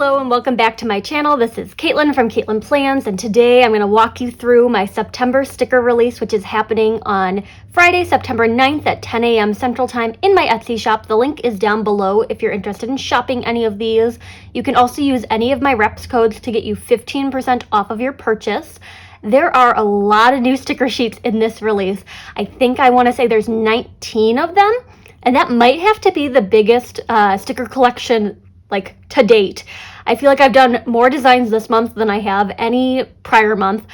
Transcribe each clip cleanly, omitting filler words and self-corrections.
Hello and welcome back to my channel. This is Katelyn from Katelyn Plans, and today I'm going to walk you through my September sticker release, which is happening on Friday, September 9th at 10 a.m. Central Time in my Etsy shop. The link is down below if you're interested in shopping any of these. You can also use any of my reps codes to get you 15% off of your purchase. There are a lot of new sticker sheets in this release. I think I want to say there's 19 of them, and that might have to be the biggest sticker collection like to date. I feel like I've done more designs this month than I have any prior month.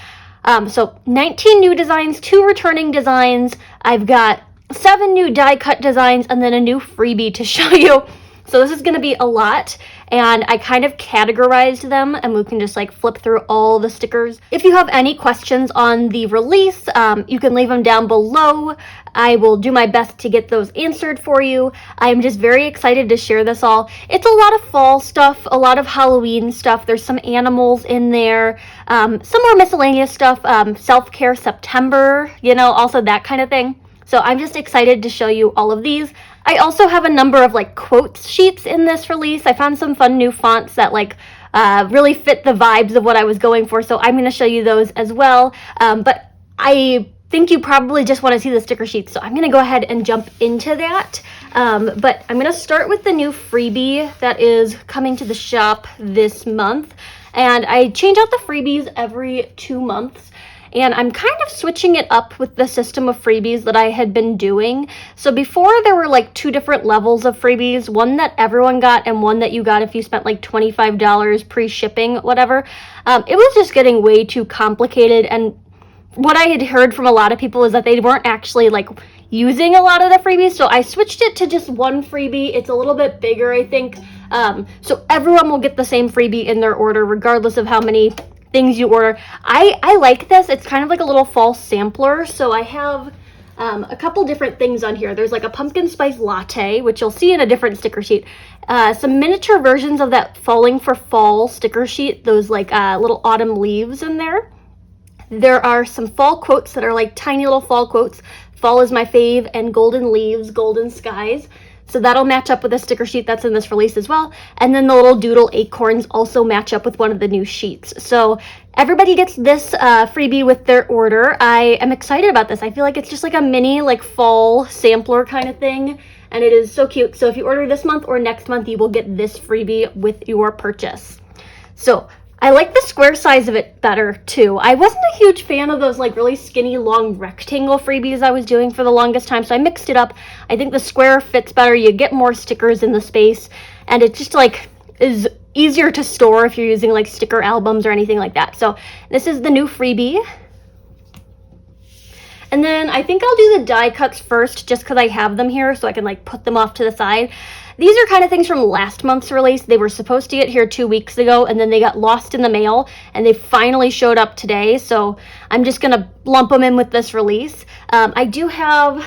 So 19 new designs, 2 returning designs. I've got 7 new die cut designs and then a new freebie to show you. So this is going to be a lot, and I kind of categorized them, and we can just like flip through all the stickers. If you have any questions on the release, you can leave them down below. I will do my best to get those answered for you. I'm just very excited to share this all. It's a lot of fall stuff, a lot of Halloween stuff. There's some animals in there, some more miscellaneous stuff, self-care September, also that kind of thing. So I'm just excited to show you all of these. I also have a number of like quotes sheets in this release. I found some fun new fonts that really fit the vibes of what I was going for. So I'm going to show you those as well. But I think you probably just want to see the sticker sheets. So I'm going to go ahead and jump into that. But I'm going to start with the new freebie that is coming to the shop this month. And I change out the freebies every 2 months. And I'm kind of switching it up with the system of freebies that I had been doing. So before there were like 2 different levels of freebies, one that everyone got and one that you got if you spent like $25 pre-shipping, whatever. It was just getting way too complicated. And what I had heard from a lot of people is that they weren't actually like using a lot of the freebies. So I switched it to just one freebie. It's a little bit bigger, I think. So everyone will get the same freebie in their order, regardless of how many things you order. I like this. It's kind of like a little fall sampler. So I have a couple different things on here. There's like a pumpkin spice latte, which you'll see in a different sticker sheet. Some miniature versions of that Falling for Fall sticker sheet, those like little autumn leaves in there. There are some fall quotes that are like tiny little fall quotes. Fall is my fave, and golden leaves, golden skies. So that'll match up with a sticker sheet that's in this release as well. And then the little doodle acorns also match up with one of the new sheets. So everybody gets this freebie with their order. I am excited about this. I feel like it's just like a mini like fall sampler kind of thing. And it is so cute. So if you order this month or next month, you will get this freebie with your purchase. So I like the square size of it better too. I wasn't a huge fan of those like really skinny long rectangle freebies I was doing for the longest time, so I mixed it up. I think the square fits better. You get more stickers in the space, and it just like is easier to store if you're using like sticker albums or anything like that. So this is the new freebie. And then I think I'll do the die cuts first just because I have them here so I can like put them off to the side. These are kind of things from last month's release. They were supposed to get here 2 weeks ago, and then they got lost in the mail, and they finally showed up today. So I'm just going to lump them in with this release. I do have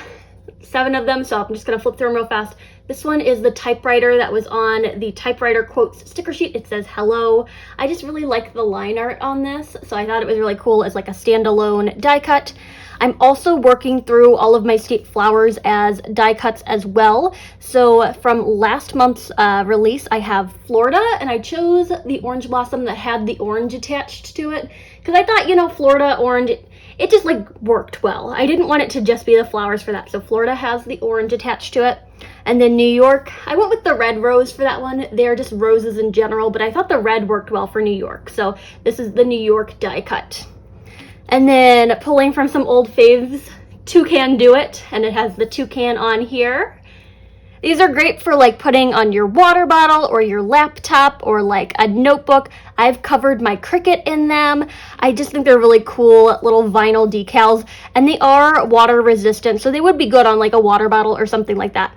7 of them, so I'm just going to flip through them real fast. This one is the typewriter that was on the typewriter quotes sticker sheet. It says hello. I just really like the line art on this, so I thought it was really cool as like a standalone die cut. I'm also working through all of my state flowers as die cuts as well. So from last month's release, I have Florida, and I chose the orange blossom that had the orange attached to it because I thought, Florida orange, it just like worked well. I didn't want it to just be the flowers for that. So Florida has the orange attached to it. And then New York, I went with the red rose for that one. They're just roses in general, but I thought the red worked well for New York. So this is the New York die cut. And then pulling from some old faves, Toucan Do It, and it has the toucan on here. These are great for like putting on your water bottle or your laptop or like a notebook. I've covered my Cricut in them. I just think they're really cool little vinyl decals, and they are water resistant, so they would be good on like a water bottle or something like that.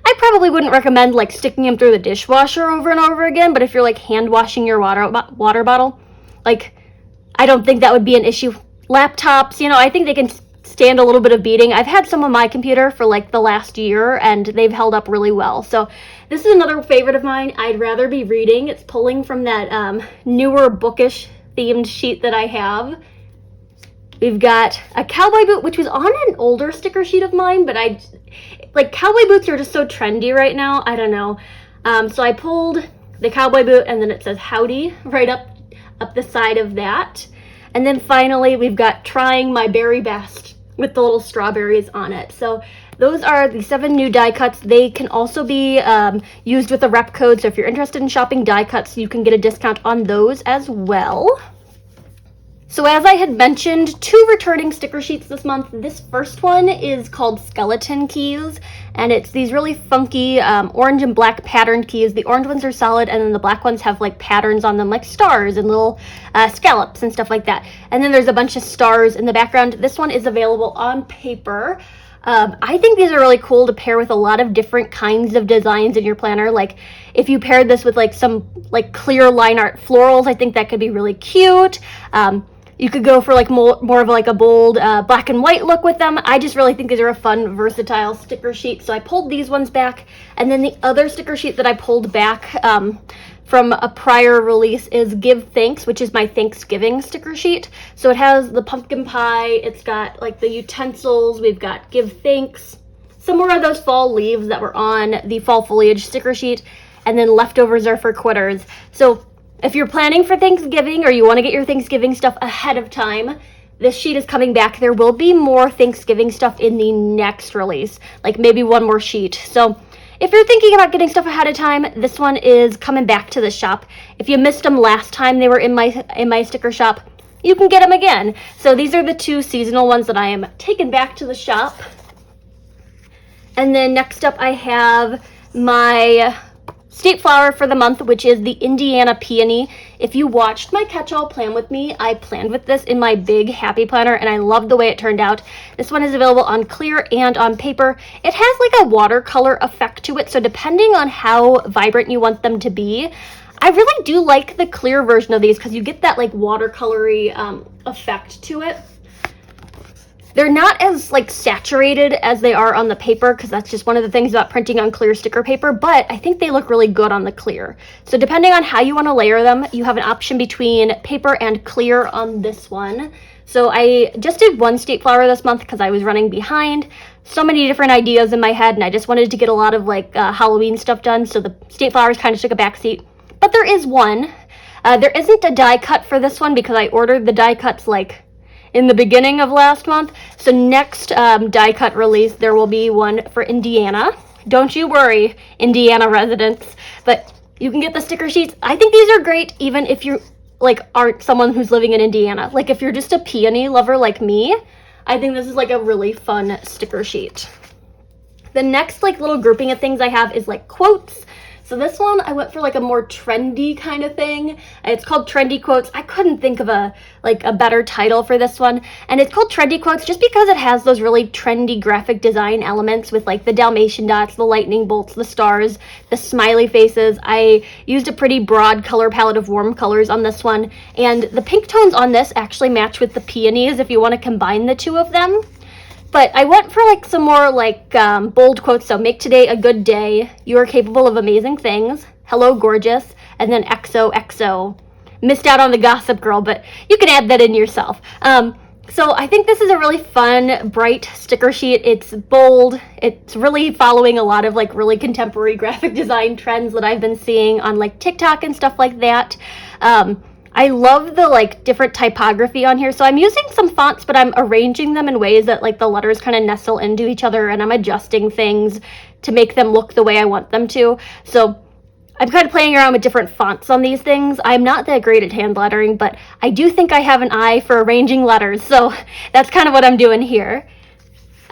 I probably wouldn't recommend like sticking them through the dishwasher over and over again, but if you're like hand washing your water bottle, like I don't think that would be an issue. Laptops, I think they can stand a little bit of beating. I've had some on my computer for like the last year, and they've held up really well. So this is another favorite of mine. I'd rather be reading. It's pulling from that newer bookish themed sheet that I have. We've got a cowboy boot, which was on an older sticker sheet of mine, but like cowboy boots are just so trendy right now. I don't know. So I pulled the cowboy boot, and then it says howdy right up the side of that. And then finally, we've got trying my berry best with the little strawberries on it. So those are the 7 new die cuts. They can also be used with a rep code. So if you're interested in shopping die cuts, you can get a discount on those as well. So as I had mentioned, 2 returning sticker sheets this month. This first one is called Skeleton Keys, and it's these really funky orange and black patterned keys. The orange ones are solid, and then the black ones have like patterns on them, like stars and little scallops and stuff like that. And then there's a bunch of stars in the background. This one is available on paper. I think these are really cool to pair with a lot of different kinds of designs in your planner. Like if you paired this with like some like clear line art florals, I think that could be really cute. You could go for like more of like a bold black and white look with them. I just really think these are a fun, versatile sticker sheet. So I pulled these ones back. And then the other sticker sheet that I pulled back from a prior release is Give Thanks, which is my Thanksgiving sticker sheet. So it has the pumpkin pie. It's got like the utensils. We've got Give Thanks. Some more of those fall leaves that were on the fall foliage sticker sheet. And then leftovers are for quitters. So if you're planning for Thanksgiving or you want to get your Thanksgiving stuff ahead of time, this sheet is coming back. There will be more Thanksgiving stuff in the next release, like maybe one more sheet. So if you're thinking about getting stuff ahead of time, this one is coming back to the shop. If you missed them last time they were in my sticker shop, you can get them again. So these are the 2 seasonal ones that I am taking back to the shop. And then next up I have my state flower for the month, which is the Indiana Peony. If you watched my catch-all plan with me, I planned with this in my big happy planner, and I love the way it turned out. This one is available on clear and on paper. It has like a watercolor effect to it, so depending on how vibrant you want them to be, I really do like the clear version of these because you get that like watercolory effect to it. They're not as like saturated as they are on the paper because that's just one of the things about printing on clear sticker paper, but I think they look really good on the clear. So depending on how you want to layer them, you have an option between paper and clear on this one. So I just did 1 state flower this month because I was running behind. So many different ideas in my head, and I just wanted to get a lot of like Halloween stuff done, so the state flowers kind of took a backseat. But there is one. There isn't a die cut for this one because I ordered the die cuts like in the beginning of last month. So next die cut release, there will be one for Indiana. Don't you worry, Indiana residents, but you can get the sticker sheets. I think these are great even if you like aren't someone who's living in Indiana. Like if you're just a peony lover like me, I think this is like a really fun sticker sheet. The next like little grouping of things I have is like quotes. So this one, I went for like a more trendy kind of thing. It's called Trendy Quotes. I couldn't think of a better title for this one. And it's called Trendy Quotes just because it has those really trendy graphic design elements with like the Dalmatian dots, the lightning bolts, the stars, the smiley faces. I used a pretty broad color palette of warm colors on this one. And the pink tones on this actually match with the peonies if you want to combine the 2 of them. But I went for like some more like bold quotes. So make today a good day. You are capable of amazing things. Hello, gorgeous. And then XOXO. Missed out on the Gossip Girl, but you can add that in yourself. So I think this is a really fun, bright sticker sheet. It's bold. It's really following a lot of like really contemporary graphic design trends that I've been seeing on like TikTok and stuff like that. I love the like different typography on here. So I'm using some fonts, but I'm arranging them in ways that like the letters kind of nestle into each other, and I'm adjusting things to make them look the way I want them to. So I'm kind of playing around with different fonts on these things. I'm not that great at hand lettering, but I do think I have an eye for arranging letters. So that's kind of what I'm doing here.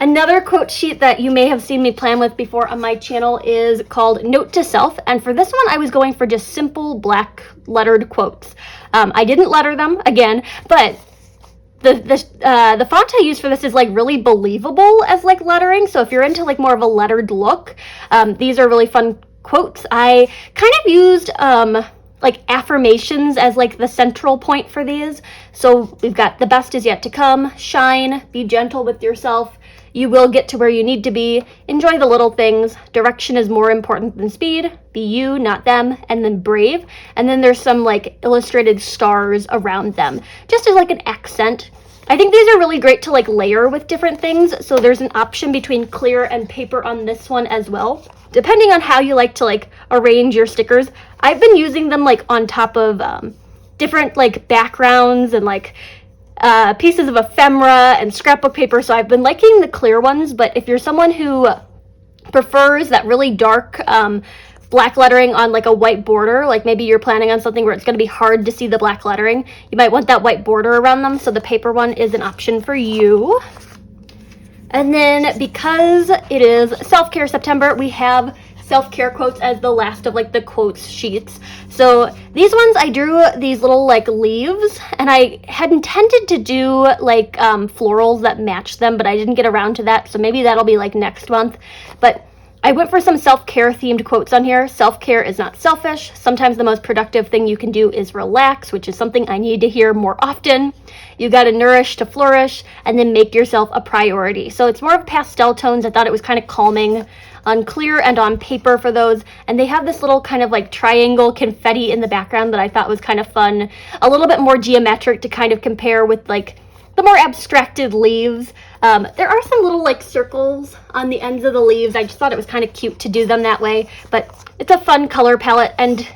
Another quote sheet that you may have seen me plan with before on my channel is called Note to Self. And for this one, I was going for just simple black lettered quotes. I didn't letter them again, but the font I use for this is like really believable as like lettering. So if you're into like more of a lettered look, these are really fun quotes. I kind of used like affirmations as like the central point for these. So we've got the best is yet to come, shine, be gentle with yourself, you will get to where you need to be, enjoy the little things, direction is more important than speed, be you, not them, and then brave. And then there's some like illustrated stars around them, just as like an accent. I think these are really great to like layer with different things. So there's an option between clear and paper on this one as well. Depending on how you like to like arrange your stickers, I've been using them like on top of different like backgrounds and like pieces of ephemera and scrapbook paper. So I've been liking the clear ones, but if you're someone who prefers that really dark black lettering on like a white border, like maybe you're planning on something where it's going to be hard to see the black lettering, you might want that white border around them, so the paper one is an option for you. And then because it is self-care September, we have self-care quotes as the last of like the quotes sheets. So these ones I drew these little like leaves, and I had intended to do like florals that match them, but I didn't get around to that, so maybe that'll be like next month. But I went for some self-care themed quotes on here. Self-care is not selfish. Sometimes the most productive thing you can do is relax, which is something I need to hear more often. You got to nourish to flourish, and then make yourself a priority. So it's more of pastel tones. I thought it was kind of calming on clear and on paper for those. And they have this little kind of like triangle confetti in the background that I thought was kind of fun. A little bit more geometric to kind of compare with like the more abstracted leaves. There are some little like circles on the ends of the leaves. I just thought it was kind of cute to do them that way, but it's a fun color palette, and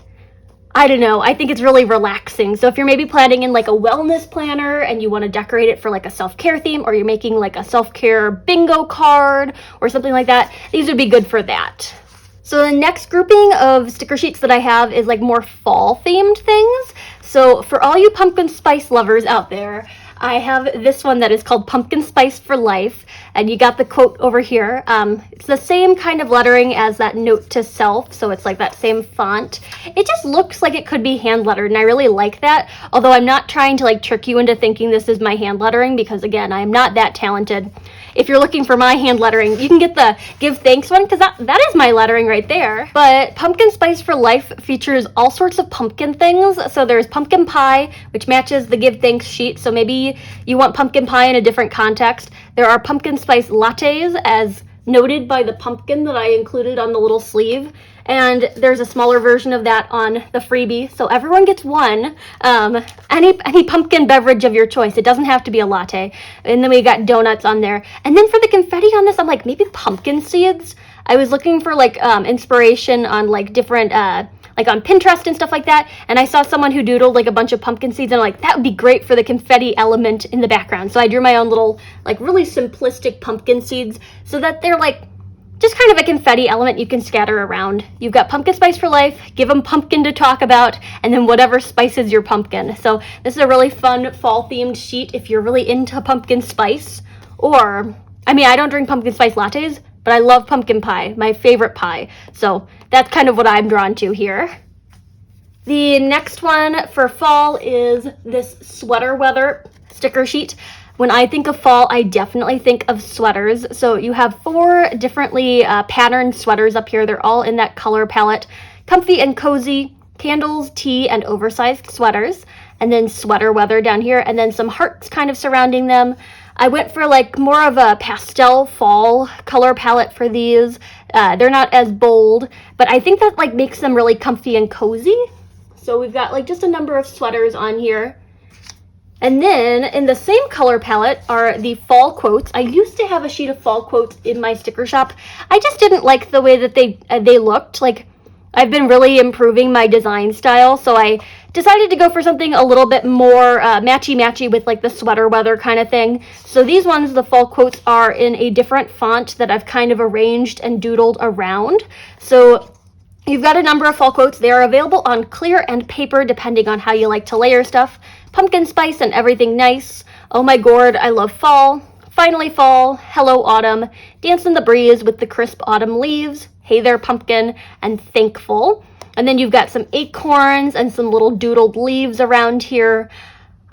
I don't know, I think it's really relaxing. So if you're maybe planning in like a wellness planner and you want to decorate it for like a self-care theme, or you're making like a self-care bingo card or something like that, these would be good for that. So the next grouping of sticker sheets that I have is like more fall themed things. So for all you pumpkin spice lovers out there, I have this one that is called Pumpkin Spice for Life, and you got the quote over here. It's the same kind of lettering as that note to self, so it's like that same font. It just looks like it could be hand lettered, and I really like that, although I'm not trying to like trick you into thinking this is my hand lettering, because again, I am not that talented. If you're looking for my hand lettering, you can get the Give Thanks one, because that is my lettering right there. But Pumpkin Spice for Life features all sorts of pumpkin things. So there's pumpkin pie, which matches the Give Thanks sheet. So maybe you want pumpkin pie in a different context. There are pumpkin spice lattes, as noted by the pumpkin that I included on the little sleeve. And there's a smaller version of that on the freebie, so everyone gets one. Any pumpkin beverage of your choice. It doesn't have to be a latte. And then we got donuts on there. And then for the confetti on this, I'm like, maybe pumpkin seeds? I was looking for like inspiration on like different like on Pinterest and stuff like that, and I saw someone who doodled like a bunch of pumpkin seeds, and I'm like, that would be great for the confetti element in the background. So I drew my own little like really simplistic pumpkin seeds, so that they're like just kind of a confetti element you can scatter around. You've got Pumpkin Spice for Life, give them pumpkin to talk about, and then whatever spices your pumpkin. So this is a really fun fall themed sheet if you're really into pumpkin spice. Or, I mean, I don't drink pumpkin spice lattes, but I love pumpkin pie, my favorite pie. So that's kind of what I'm drawn to here. The next one for fall is this sweater weather sticker sheet. When I think of fall, I definitely think of sweaters. So you have 4 differently patterned sweaters up here. They're all in that color palette. Comfy and cozy, candles, tea, and oversized sweaters. And then sweater weather down here, and then some hearts kind of surrounding them. I went for like more of a pastel fall color palette for these. They're not as bold, but I think that like makes them really comfy and cozy. So we've got like just a number of sweaters on here. And then in the same color palette are the fall quotes. I used to have a sheet of fall quotes in my sticker shop. I just didn't like the way that they looked. Like, I've been really improving my design style, so I decided to go for something a little bit more matchy-matchy with like the sweater weather kind of thing. So these ones, the fall quotes, are in a different font that I've kind of arranged and doodled around. So you've got a number of fall quotes. They are available on clear and paper depending on how you like to layer stuff. Pumpkin spice and everything nice. Oh my gourd, I love fall. Finally fall. Hello autumn. Dance in the breeze with the crisp autumn leaves. Hey there pumpkin. And thankful. And then you've got some acorns and some little doodled leaves around here.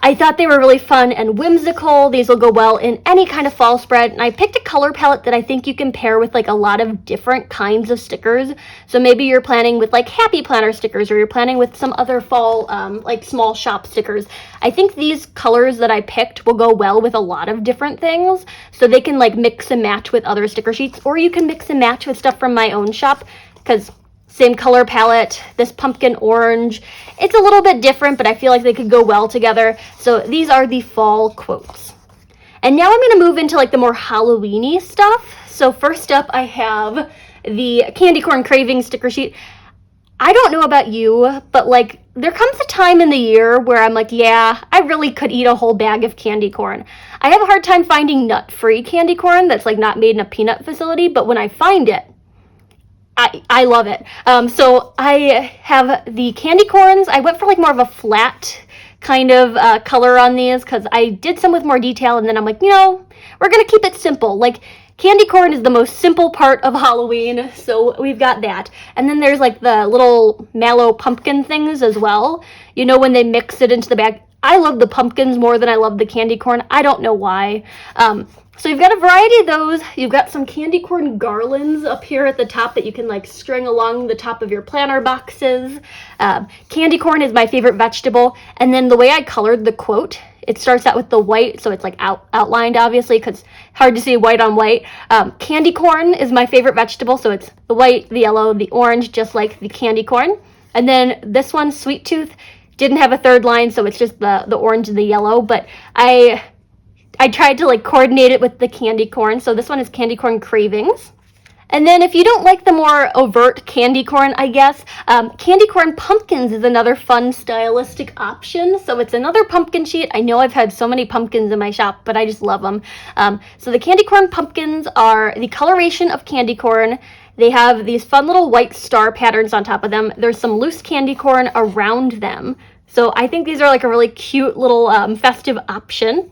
I thought they were really fun and whimsical. These will go well in any kind of fall spread. And I picked a color palette that I think you can pair with like a lot of different kinds of stickers. So maybe you're planning with like happy planner stickers, or you're planning with some other fall like small shop stickers. I think these colors that I picked will go well with a lot of different things. So they can like mix and match with other sticker sheets, or you can mix and match with stuff from my own shop, because same color palette, this pumpkin orange. It's a little bit different, but I feel like they could go well together. So these are the fall quotes. And now I'm going to move into like the more Halloween-y stuff. So first up, I have the Candy Corn Craving sticker sheet. I don't know about you, but like there comes a time in the year where I'm like, yeah, I really could eat a whole bag of candy corn. I have a hard time finding nut-free candy corn that's like not made in a peanut facility, but when I find it, I love it. So I have the candy corns. I went for like more of a flat kind of color on these because I did some with more detail, and then I'm like, we're gonna keep it simple. Like candy corn is the most simple part of Halloween, so we've got that. And then there's like the little mallow pumpkin things as well. When they mix it into the bag. I love the pumpkins more than I love the candy corn. I don't know why. So you've got a variety of those. You've got some candy corn garlands up here at the top that you can like string along the top of your planner boxes. Candy corn is my favorite vegetable. And then the way I colored the quote, it starts out with the white, so it's like outlined obviously because hard to see white on white. Candy corn is my favorite vegetable, so it's the white, the yellow, the orange, just like the candy corn. And then this one, Sweet Tooth, didn't have a third line, so it's just the orange and the yellow, but I tried to like coordinate it with the candy corn. So this one is Candy Corn Cravings. And then if you don't like the more overt candy corn, I guess, Candy Corn Pumpkins is another fun stylistic option. So it's another pumpkin sheet. I know I've had so many pumpkins in my shop, but I just love them. So the Candy Corn Pumpkins are the coloration of candy corn. They have these fun little white star patterns on top of them. There's some loose candy corn around them. So I think these are like a really cute little festive option.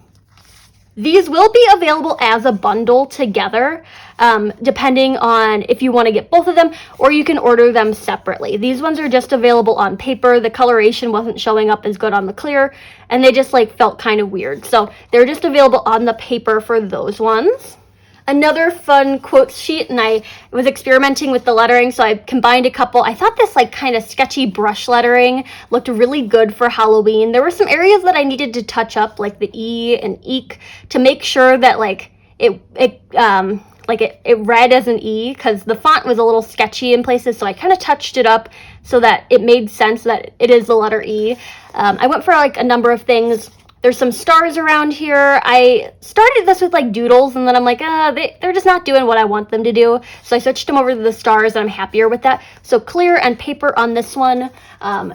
These will be available as a bundle together, depending on if you want to get both of them, or you can order them separately. These ones are just available on paper. The coloration wasn't showing up as good on the clear, and they just like felt kind of weird. So they're just available on the paper for those ones. Another fun quotes sheet, and I was experimenting with the lettering, so I combined a couple. I thought this like kind of sketchy brush lettering looked really good for Halloween. There were some areas that I needed to touch up, like the E and eek, to make sure that like it read as an E, because the font was a little sketchy in places, so I kind of touched it up so that it made sense that it is the letter E. I went for like a number of things. There's some stars around here. I started this with like doodles, and then I'm like, they're just not doing what I want them to do. So I switched them over to the stars, and I'm happier with that. So clear and paper on this one.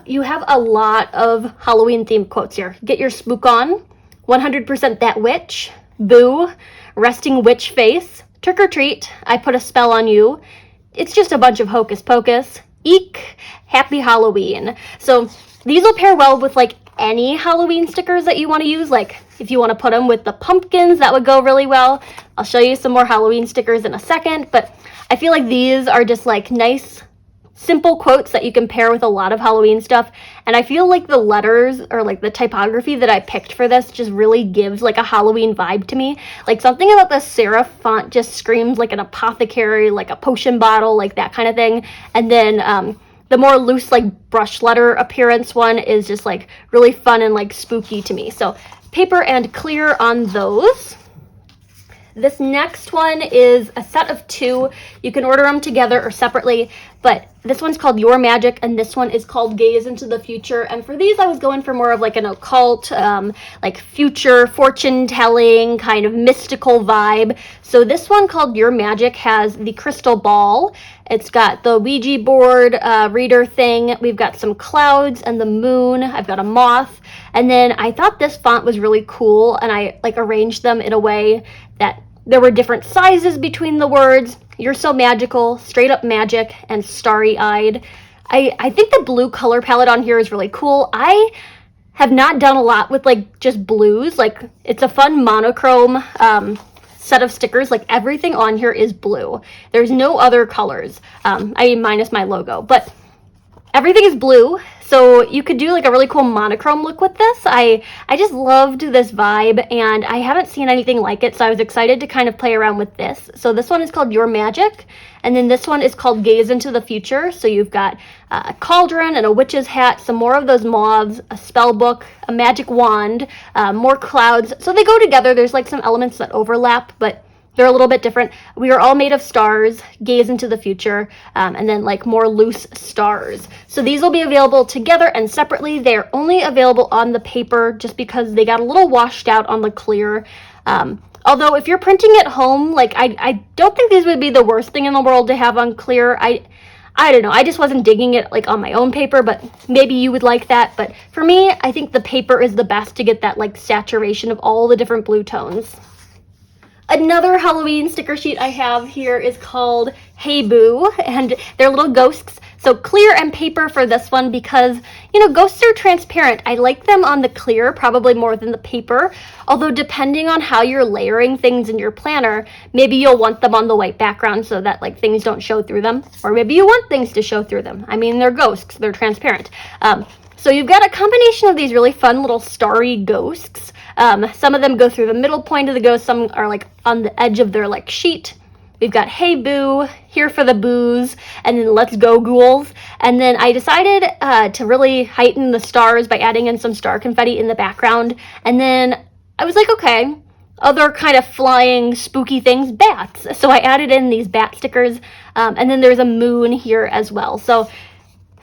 You have a lot of Halloween themed quotes here. Get your spook on, 100% that witch, boo, resting witch face, trick or treat, I put a spell on you, it's just a bunch of hocus pocus, eek, happy Halloween. So these will pair well with like any Halloween stickers that you want to use. Like if you want to put them with the pumpkins, that would go really well. I'll show you some more Halloween stickers in a second, but I feel like these are just like nice, simple quotes that you can pair with a lot of Halloween stuff. And I feel like the letters or like the typography that I picked for this just really gives like a Halloween vibe to me. Like something about the serif font just screams like an apothecary, like a potion bottle, like that kind of thing. And then the more loose like brush letter appearance one is just like really fun and like spooky to me. So paper and clear on those. This next one is a set of two. You can order them together or separately, but this one's called Your Magic, and this one is called Gaze into the Future. And for these, I was going for more of like an occult, like future fortune telling kind of mystical vibe. So this one called Your Magic has the crystal ball. It's got the Ouija board reader thing. We've got some clouds and the moon. I've got a moth. And then I thought this font was really cool, and I like arranged them in a way that there were different sizes between the words. You're so magical, straight up magic, and starry-eyed. I think the blue color palette on here is really cool. I have not done a lot with like just blues. Like it's a fun monochrome set of stickers. Like everything on here is blue. There's no other colors. Minus my logo, but everything is blue. So you could do like a really cool monochrome look with this. I just loved this vibe, and I haven't seen anything like it, so I was excited to kind of play around with this. So this one is called Your Magic, and then this one is called Gaze into the Future. So you've got a cauldron and a witch's hat, some more of those moths, a spell book, a magic wand, more clouds. So they go together. There's like some elements that overlap, but they're a little bit different. We are all made of stars, gaze into the future, and then like more loose stars. So these will be available together and separately. They're only available on the paper just because they got a little washed out on the clear. Although if you're printing at home, like I don't think these would be the worst thing in the world to have on clear. I don't know, I just wasn't digging it like on my own paper, but maybe you would like that. But for me, I think the paper is the best to get that like saturation of all the different blue tones. Another Halloween sticker sheet I have here is called Hey Boo, and they're little ghosts. So clear and paper for this one because, you know, ghosts are transparent. I like them on the clear probably more than the paper, although depending on how you're layering things in your planner, maybe you'll want them on the white background so that like things don't show through them, or maybe you want things to show through them. I mean, they're ghosts, they're transparent. So you've got a combination of these really fun little starry ghosts. Some of them go through the middle point of the ghost, some are like on the edge of their like sheet. We've got Hey Boo, Here for the Booze, and then Let's Go Ghouls. And then I decided to really heighten the stars by adding in some star confetti in the background. And then I was like, okay, other kind of flying spooky things, bats. So I added in these bat stickers, and then there's a moon here as well. So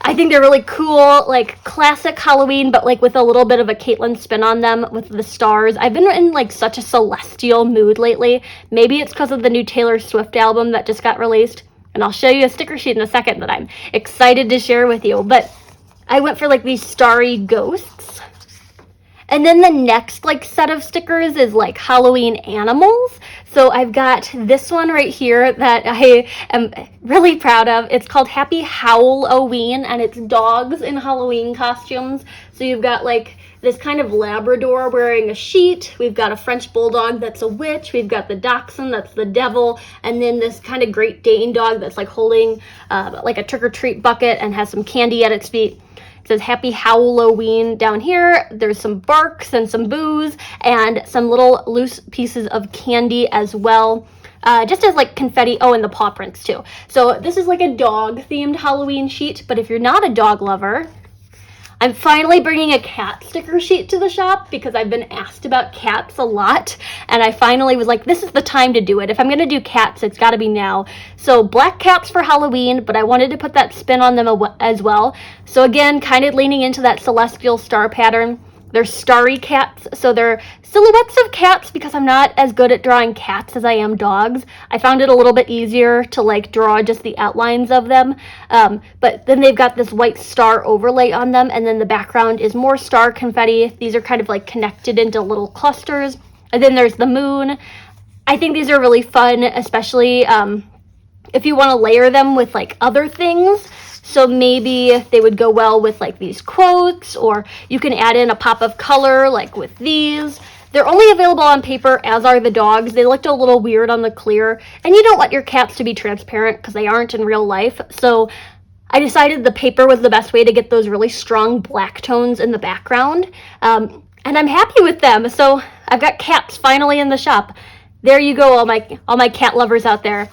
I think they're really cool, like classic Halloween, but like with a little bit of a Katelyn spin on them with the stars. I've been in like such a celestial mood lately. Maybe it's because of the new Taylor Swift album that just got released. And I'll show you a sticker sheet in a second that I'm excited to share with you. But I went for like these starry ghosts. And then the next like set of stickers is like Halloween animals. So I've got this one right here that I am really proud of. It's called Happy Howloween, and it's dogs in Halloween costumes. So you've got like this kind of Labrador wearing a sheet. We've got a French Bulldog that's a witch. We've got the Dachshund that's the devil. And then this kind of Great Dane dog that's like holding like a trick-or-treat bucket and has some candy at its feet. It says Happy Howloween down here. There's some barks and some booze and some little loose pieces of candy as well. Just as like confetti. Oh, and the paw prints too. So this is like a dog themed Halloween sheet, but if you're not a dog lover, I'm finally bringing a cat sticker sheet to the shop because I've been asked about cats a lot, and I finally was like, this is the time to do it. If I'm going to do cats, it's got to be now. So black cats for Halloween, but I wanted to put that spin on them as well. So again, kind of leaning into that celestial star pattern. They're starry cats, so they're silhouettes of cats because I'm not as good at drawing cats as I am dogs. I found it a little bit easier to like draw just the outlines of them. But then they've got this white star overlay on them, and then the background is more star confetti. These are kind of like connected into little clusters. And then there's the moon. I think these are really fun, especially if you want to layer them with like other things. So maybe they would go well with like these quotes, or you can add in a pop of color like with these. They're only available on paper, as are the dogs. They looked a little weird on the clear, and you don't want your cats to be transparent because they aren't in real life. So I decided the paper was the best way to get those really strong black tones in the background. And I'm happy with them. So I've got cats finally in the shop. There you go, all my cat lovers out there.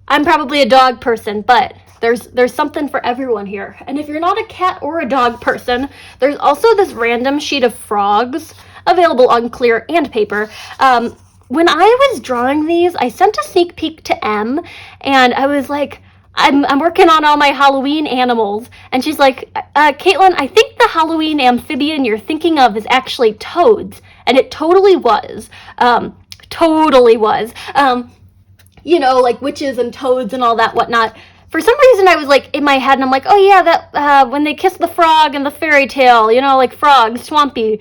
I'm probably a dog person, but there's something for everyone here. And if you're not a cat or a dog person, there's also this random sheet of frogs available on clear and paper. When I was drawing these, I sent a sneak peek to Em, and I was like, I'm working on all my Halloween animals. And she's like, Katelyn, I think the Halloween amphibian you're thinking of is actually toads. And it totally was. Totally was. You know, like witches and toads and all that whatnot. For some reason, I was like in my head, and I'm like, oh yeah, that when they kiss the frog in the fairy tale, you know, like frogs, swampy.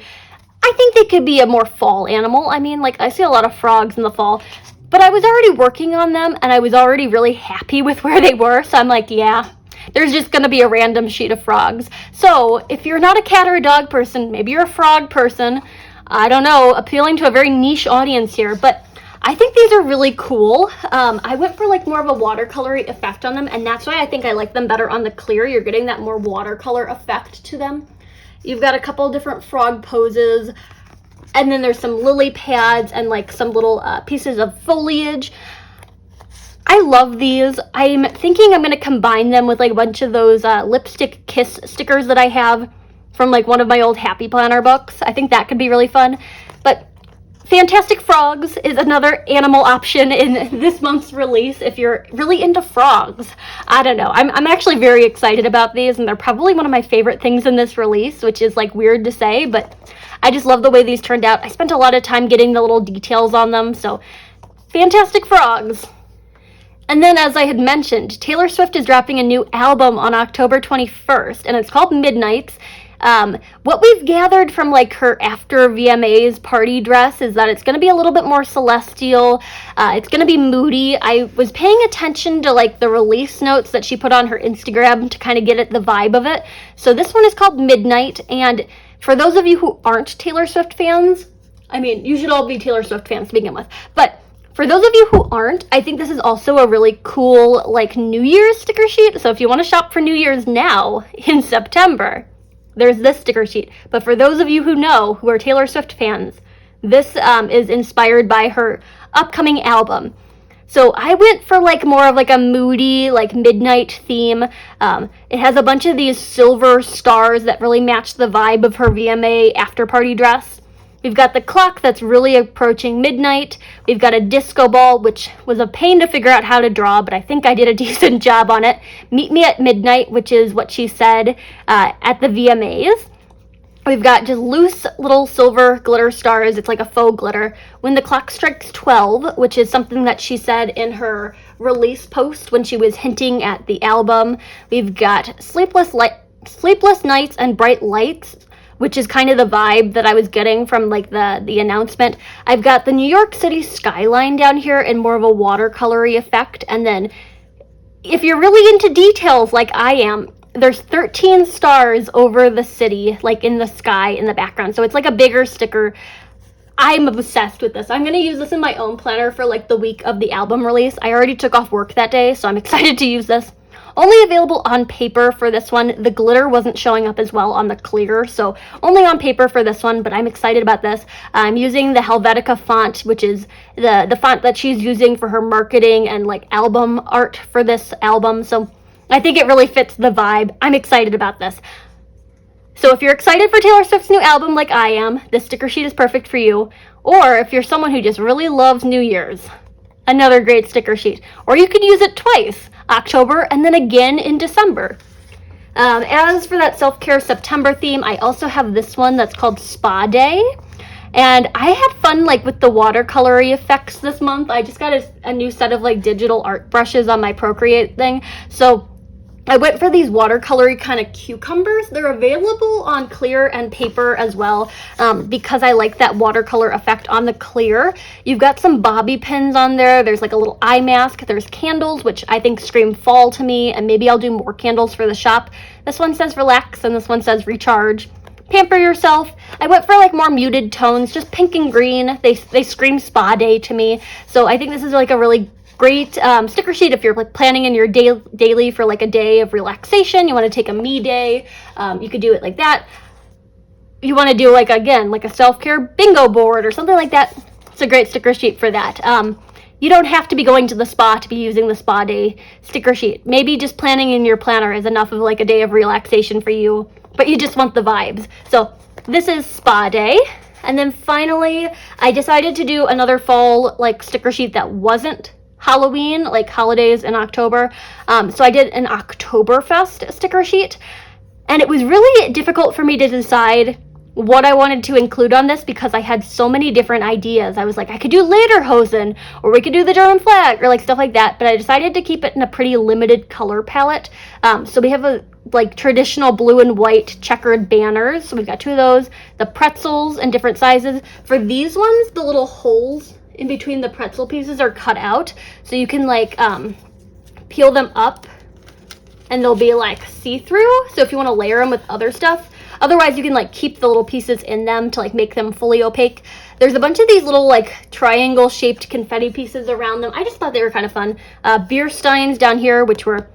I think they could be a more fall animal. I mean, like I see a lot of frogs in the fall, but I was already working on them, and I was already really happy with where they were. So I'm like, yeah, there's just going to be a random sheet of frogs. So if you're not a cat or a dog person, maybe you're a frog person. I don't know, appealing to a very niche audience here, but I think these are really cool. I went for like more of a watercolor effect on them, and that's why I think I like them better on the clear. You're getting that more watercolor effect to them. You've got a couple different frog poses, and then there's some lily pads and like some little pieces of foliage. I love these. I'm thinking I'm going to combine them with like a bunch of those lipstick kiss stickers that I have from like one of my old Happy Planner books. I think that could be really fun. But Fantastic Frogs is another animal option in this month's release if you're really into frogs. I don't know. I'm actually very excited about these, and they're probably one of my favorite things in this release, which is like weird to say, but I just love the way these turned out. I spent a lot of time getting the little details on them, so Fantastic Frogs. And then, as I had mentioned, Taylor Swift is dropping a new album on October 21st, and it's called Midnights. What we've gathered from like her after VMA's party dress is that it's going to be a little bit more celestial. It's going to be moody. I was paying attention to like the release notes that she put on her Instagram to kind of get at the vibe of it. So this one is called Midnight, and for those of you who aren't Taylor Swift fans, I mean, you should all be Taylor Swift fans to begin with, but for those of you who aren't, I think this is also a really cool like New Year's sticker sheet. So if you want to shop for New Year's now in September, there's this sticker sheet. But for those of you who know, who are Taylor Swift fans, this is inspired by her upcoming album. So I went for like more of like a moody, like midnight theme. It has a bunch of these silver stars that really match the vibe of her VMA after party dress. We've got the clock that's really approaching midnight. We've got a disco ball, which was a pain to figure out how to draw, but I think I did a decent job on it. Meet me at midnight, which is what she said at the VMAs. We've got just loose little silver glitter stars. It's like a faux glitter. When the clock strikes 12, which is something that she said in her release post when she was hinting at the album. We've got sleepless nights and bright lights, which is kind of the vibe that I was getting from like the announcement. I've got the New York City skyline down here in more of a watercolory effect. And then if you're really into details like I am, there's 13 stars over the city, like in the sky in the background. So it's like a bigger sticker. I'm obsessed with this. I'm going to use this in my own planner for like the week of the album release. I already took off work that day, so I'm excited to use this. Only available on paper for this one. The glitter wasn't showing up as well on the clear, so only on paper for this one, but I'm excited about this. I'm using the Helvetica font, which is the font that she's using for her marketing and like album art for this album, so I think it really fits the vibe. I'm excited about this. So if you're excited for Taylor Swift's new album like I am, this sticker sheet is perfect for you. Or if you're someone who just really loves New Year's, another great sticker sheet. Or you could use it twice, October and then again in December. As for that self-care September theme, I also have this one that's called Spa Day. And I had fun like with the watercolory effects this month. I just got a new set of like digital art brushes on my Procreate thing. So I went for these watercolory kind of cucumbers. They're available on clear and paper as well because I like that watercolor effect on the clear. You've got some bobby pins on there. There's like a little eye mask. There's candles, which I think scream fall to me, and maybe I'll do more candles for the shop. This one says relax and this one says recharge. Pamper yourself. I went for like more muted tones, just pink and green. They scream spa day to me. So I think this is like a really great sticker sheet if you're like planning in your daily for like a day of relaxation. You want to take a me day. You could do it like that. You want to do like, again, like a self-care bingo board or something like that. It's a great sticker sheet for that. You don't have to be going to the spa to be using the spa day sticker sheet. Maybe just planning in your planner is enough of like a day of relaxation for you, but you just want the vibes. So this is spa day. And then finally, I decided to do another fall like sticker sheet that wasn't Halloween, like holidays in October. So I did an Oktoberfest sticker sheet, and it was really difficult for me to decide what I wanted to include on this because I had so many different ideas. I was like, I could do Lederhosen, or we could do the German flag, or like stuff like that, but I decided to keep it in a pretty limited color palette. So we have a like traditional blue and white checkered banners. So we've got two of those, the pretzels in different sizes. For these ones, the little holes in between the pretzel pieces are cut out, so you can like peel them up and they'll be like see-through, so if you want to layer them with other stuff. Otherwise you can like keep the little pieces in them to like make them fully opaque. There's a bunch of these little like triangle shaped confetti pieces around them. I just thought they were kind of fun. Beer steins down here, which were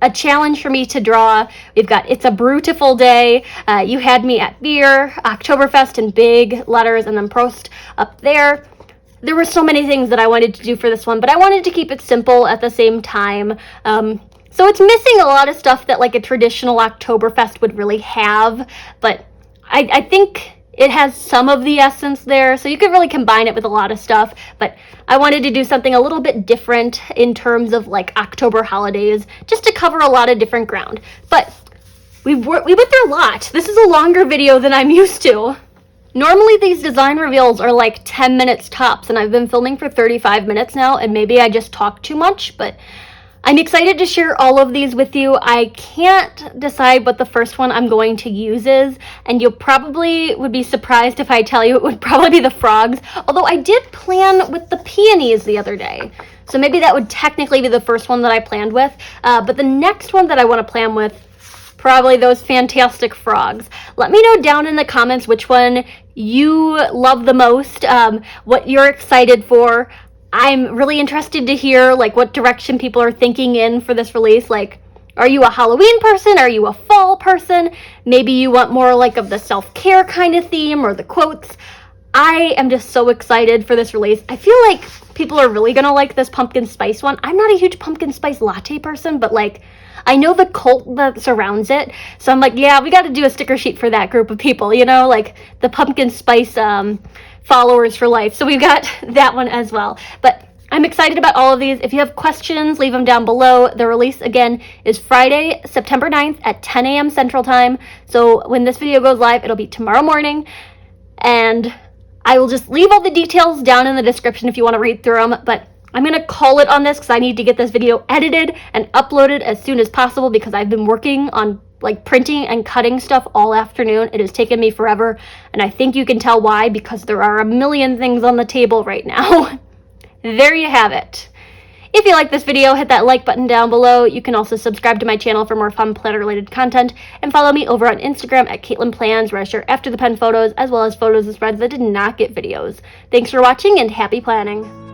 a challenge for me to draw. We've got It's a Brutiful Day, You Had Me at Beer, Oktoberfest in big letters, and then Prost up there. There were so many things that I wanted to do for this one, but I wanted to keep it simple at the same time. So it's missing a lot of stuff that like a traditional Oktoberfest would really have, but I think It has some of the essence there, so you could really combine it with a lot of stuff, but I wanted to do something a little bit different in terms of like October holidays, just to cover a lot of different ground. But we went through a lot. This is a longer video than I'm used to. Normally these design reveals are like 10 minutes tops, and I've been filming for 35 minutes now, and maybe I just talk too much, but I'm excited to share all of these with you. I can't decide what the first one I'm going to use is, and you'll probably would be surprised if I tell you it would probably be the frogs, although I did plan with the peonies the other day. So maybe that would technically be the first one that I planned with, but the next one that I want to plan with, probably those fantastic frogs. Let me know down in the comments which one you love the most, what you're excited for. I'm really interested to hear like what direction people are thinking in for this release. Like, are you a Halloween person? Are you a fall person? Maybe you want more like of the self-care kind of theme or the quotes. I am just so excited for this release. I feel like people are really gonna like this pumpkin spice one. I'm not a huge pumpkin spice latte person, but like, I know the cult that surrounds it, so I'm like, yeah, we got to do a sticker sheet for that group of people, you know, like the pumpkin spice followers for life. So we've got that one as well. But I'm excited about all of these. If you have questions, leave them down below. The release, again, is Friday, September 9th at 10 a.m. Central Time. So when this video goes live, it'll be tomorrow morning. And I will just leave all the details down in the description if you want to read through them. But I'm going to call it on this because I need to get this video edited and uploaded as soon as possible because I've been working on like printing and cutting stuff all afternoon. It has taken me forever, and I think you can tell why, because there are a million things on the table right now. There you have it. If you like this video, hit that like button down below. You can also subscribe to my channel for more fun planner related content, and follow me over on Instagram at Katelyn Plans, where I share after the pen photos as well as photos of spreads that did not get videos. Thanks for watching and happy planning.